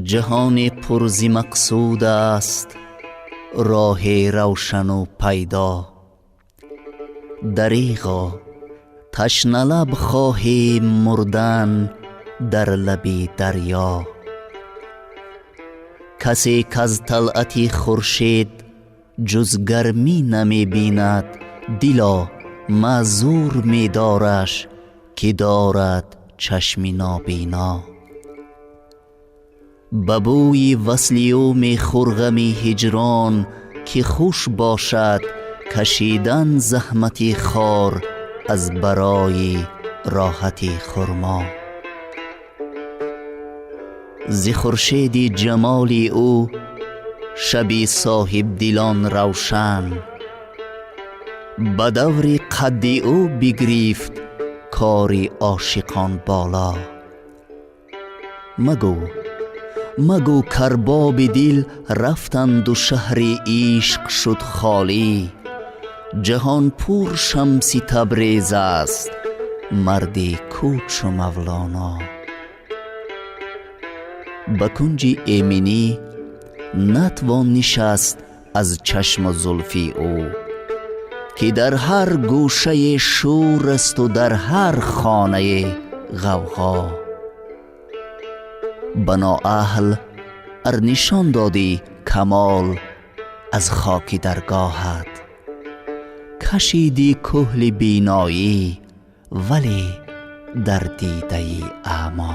جهان پرز مقصود است راه روشن و پیدا. دریغا تشنه لب خواهی مردن در لب دریا. کسی کز طلعت خورشید جز گرمی نمی بیند، دلا معذور می دارش که دارد چشم نابینا. ببوی وصلی او می خرغمی هجران که خوش باشد کشیدن زحمت خار از برای راحت خرما. ز خورشید جمال او شب صاحب دلان روشن، به دور قد او بگرفت کار عاشقان بالا. مگو کرباب دل رفتند و شهر عشق شد خالی. جهان پور شمس تبریز است مرد کوچ و مولانا. به کنج ایمنی نتوان نشست از چشم و زلفی او، که در هر گوشه شور است و در هر خانه غوغا. بنا اهل ارنشان دادی کمال از خاک درگاهت، کشیدی کحل بینایی ولی در دیده اعما.